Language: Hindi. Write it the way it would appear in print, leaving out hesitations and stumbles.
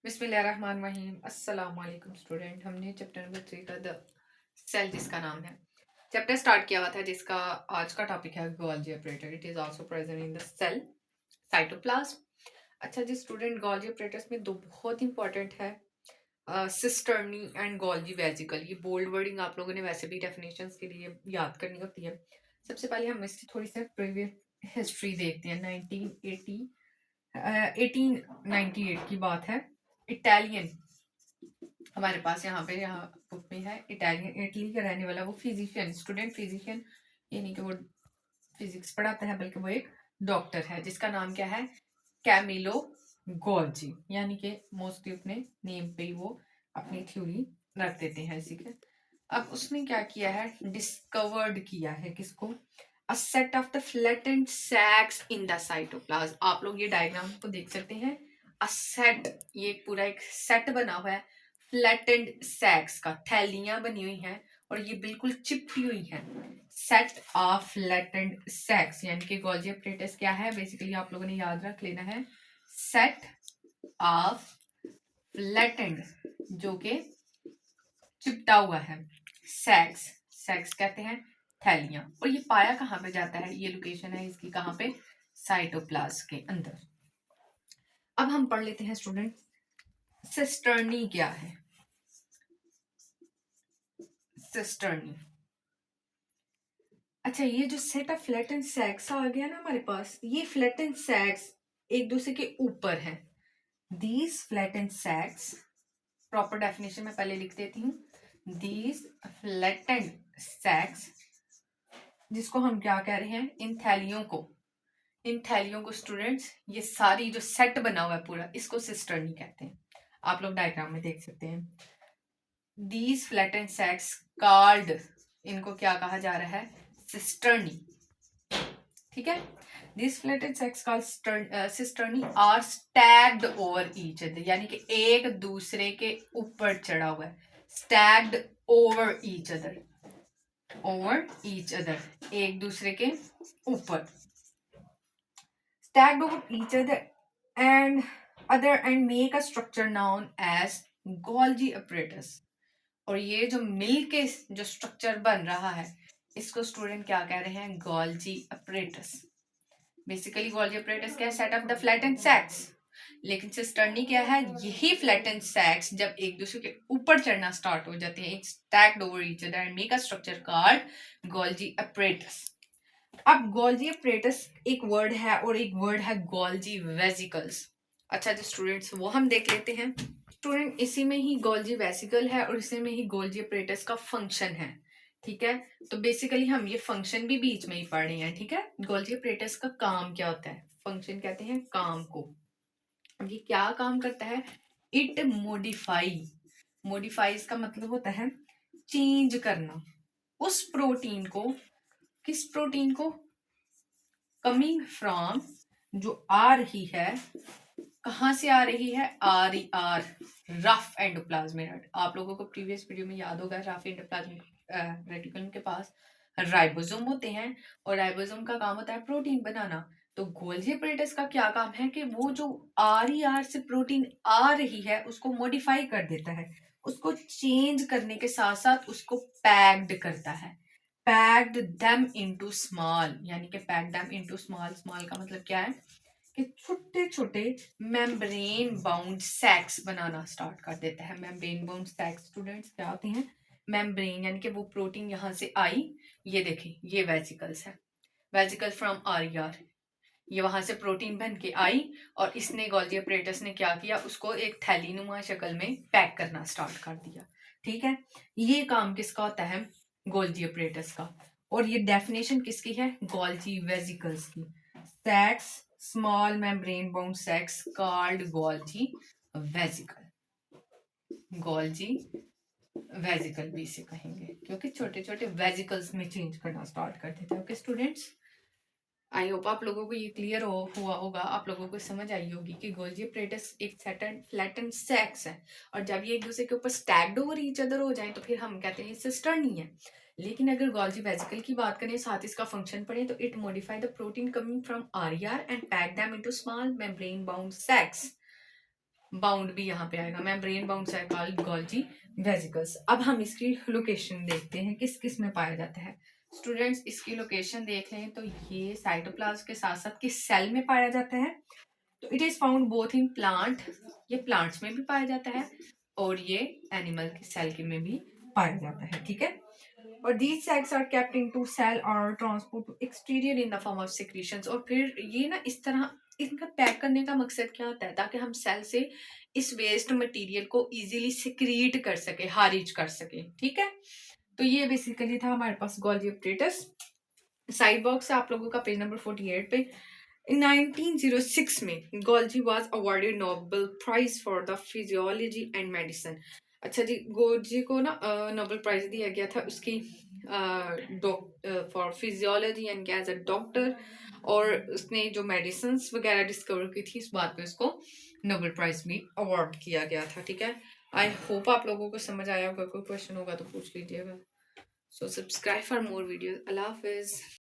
बिस्मिल्लाहिर्रहमानिर्रहीम। अस्सलाम वालेकुम स्टूडेंट। हमने चैप्टर नंबर 3 का द सेल जिसका नाम है चैप्टर स्टार्ट किया हुआ था, जिसका आज का टॉपिक है Golgi operator. It is also present in the cell cytoplasm. अच्छा जी स्टूडेंट, गोल्गी ऑपरेटर्स में दो बहुत इंपॉर्टेंट है, सिस्टर्नी एंड गोल्गी वेसिकल। ये बोल्ड वर्डिंग आप लोगों ने वैसे भी डेफिनेशंस के लिए याद करनी होती है। सबसे पहले हम इसकी थोड़ी सी प्रीवियस हिस्ट्री देखते हैं। 1898 की बात है। इटालियन हमारे पास यहाँ बुक में है। इटालियन इटली का रहने वाला वो फिजिशियन, स्टूडेंट फिजिशियन, ये नहीं कि वो फिजिक्स पढ़ाता है बल्कि वो एक डॉक्टर है जिसका नाम क्या है, कैमिलो गोल्जी। यानी कि मोस्टली अपने नेम पे ही वो अपनी थ्योरी रख देते हैं इसी के। अब उसने क्या किया है, डिस्कवर्ड किया है किसको, a set of the flattened sacs in the cytoplasm. आप लोग ये डायग्राम को देख सकते हैं। अ सेट, ये पूरा एक सेट बना हुआ है फ्लैटेंड सैक्स का, थैलियां बनी हुई हैं और ये बिल्कुल चिपटी हुई हैं। सेट ऑफ फ्लैटेंड सैक्स यानी कि गोल्जी ऑपरेटर्स क्या है, बेसिकली आप लोगों ने याद रख लेना है, सेट ऑफ फ्लैटेंड जो कि चिपटा हुआ है, सैक्स, सैक्स कहते हैं थैलियां। और ये पाया कहाँ पे जाता है, ये लोकेशन है इसकी कहाँ पे, साइटोप्लाज्म के अंदर। अब हम पढ़ लेते हैं स्टूडेंट, सिस्टर्नी क्या है। सिस्टर्नी, अच्छा ये जो सेट ऑफ फ्लैटेंड सैक्स आ गया ना हमारे पास, ये फ्लैटेंड सैक्स एक दूसरे के ऊपर है। दीज फ्लैटेंड सैक्स, प्रॉपर डेफिनेशन में पहले लिख देती हूँ। दीज फ्लैटेंड सैक्स, जिसको हम क्या कह रहे हैं, इन थैलियों को, इन थैलियों को स्टूडेंट्स, ये सारी जो सेट बना हुआ है पूरा, इसको सिस्टर्नी कहते हैं। आप लोग डायग्राम में देख सकते हैं। दीज फ्लैटेंड सैक्स कार्ड, इनको क्या कहा जा रहा है, सिस्टर्नी। ठीक है, this flattened sacs called cisternae are stacked over each other, यानी कि एक दूसरे के ऊपर चढ़ा हुआ है। Stacked over each other, over each other, एक दूसरे के ऊपर। Stacked over each other and make a structure known as Golgi apparatus। और ये जो मिल के जो स्ट्रक्चर बन रहा है, इसको स्टूडेंट क्या कह रहे हैं, Golgi apparatus। Basically Golgi apparatus क्या है, सेट ऑफ द फ्लैटेंड सैक्स। लेकिन सिस्टर्नी क्या है, यही फ्लैटेंड सैक्स जब एक दूसरे के ऊपर चढ़ना स्टार्ट हो जाते हैं, stacked over each other and make a structure called Golgi apparatus। अब गोल्जी apparatus एक वर्ड है और एक वर्ड है गोल्जी वेसिकल्स। अच्छा जो स्टूडेंट्स, वो हम देख लेते हैं। स्टूडेंट इसी में ही गोल्जी वेसिकल है और इसी में ही गोल्जी apparatus का फंक्शन है। ठीक है, तो बेसिकली हम ये फंक्शन भी बीच में ही पढ़ रहे हैं। ठीक है, गोल्जी apparatus का काम क्या होता है, फंक्शन कहते हैं काम को। अब ये क्या काम करता है, इट मोडिफाई, मोडिफाइज का मतलब होता है चेंज करना उस प्रोटीन को, किस प्रोटीन को, कमिंग फ्रॉम, जो आ रही है, कहां से आ रही है, R E R, rough endoplasmic. आप लोगों को प्रीवियस वीडियो में याद होगा, रफ एंडोप्लाज्मिक रेटिकुलम के पास राइबोसोम होते हैं और राइबोसोम का काम होता है प्रोटीन बनाना। तो गोल्जी apparatus का क्या काम है कि वो जो आर ई आर से प्रोटीन आ रही है उसको मॉडिफाई कर देता है, उसको चेंज करने के साथ साथ उसको पैक्ड करता है। पैक्ड देम इनटू स्मॉल, यानी कि pack them into small, small का मतलब क्या है कि छोटे छोटे मेम्ब्रेन बाउंड सैक्स बनाना स्टार्ट कर देता है। मेम्ब्रेन बाउंड सैक्स स्टूडेंट्स क्या होते हैं, मेम्ब्रेन यानी कि वो प्रोटीन यहाँ से आई, ये देखें ये वेसिकल्स है, वेसिकल फ्रॉम आर, ये वहां से प्रोटीन बन के आई और इसने गोल्जी apparatus ने क्या किया, उसको एक थैलीनुमा शक्ल में पैक करना स्टार्ट कर दिया। ठीक है, ये काम किसका होता है, गोल्जी apparatus का। और ये डेफिनेशन किसकी है, गोल्जी वेसिकल्स की। Sacs, small membrane bound sacs called Golgi vesicle, Golgi vesicle भी इसे कहेंगे क्योंकि छोटे छोटे वेसिकल्स में चेंज करना स्टार्ट करते थे। ओके स्टूडेंट्स, आई होप आप लोगों को ये क्लियर हुआ होगा, आप लोगों को समझ आई होगी कि गोल्जी apparatus एक सेटन फ्लैटन सैक्स है और जब ये एक दूसरे के ऊपर स्टैक्ड ओवर ईच अदर हो जाए तो फिर हम कहते हैं सिस्टर्नी है। लेकिन अगर गोल्जी वेसिकल की बात करें, साथ इसका फंक्शन पढ़े, तो it modify the protein coming from R and pack them into small membrane bound sacs. Bound भी यहाँ पे आएगा, membrane bound cell called Golgi vesicles. अब हम इसकी लोकेशन देखते हैं किस किस में पाया जाता है। स्टूडेंट्स इसकी लोकेशन देख लें तो ये साइटोप्लाज्म के साथ साथ किस सेल में पाया जाता है, तो it is found both in plant, ये प्लांट्स में भी पाया जाता है और ये एनिमल के सेल के में भी पाया जाता है, ठीक है। और these sacs are kept into cell or transport to exterior in the form of secretions। और फिर ये ना इस तरह इनका पैक करने का मकसद क्या होता है, ताकि हम सेल से इस वेस्ट मटेरियल को इजीली सिक्रीट कर सके, खारिज कर सके, ठीक है। तो ये बेसिकली था हमारे पास गोल्जी अपरेटस। साइड बॉक्स है आप लोगों का पेज नंबर 48 पे। In 1906 में Golgi was awarded Nobel prize for the physiology and medicine. अच्छा जी, गोल्जी को ना नोबेल प्राइज दिया गया था उसकी for physiology and as a doctor, और उसने जो मेडिसिन वगैरह डिस्कवर की थी इस बात पे उसको नोबेल प्राइज भी अवार्ड किया गया था, ठीक है। आई होप आप लोगों को समझ आया होगा, कोई क्वेश्चन होगा तो पूछ लीजिएगा। So subscribe for more videos. Allah Hafiz.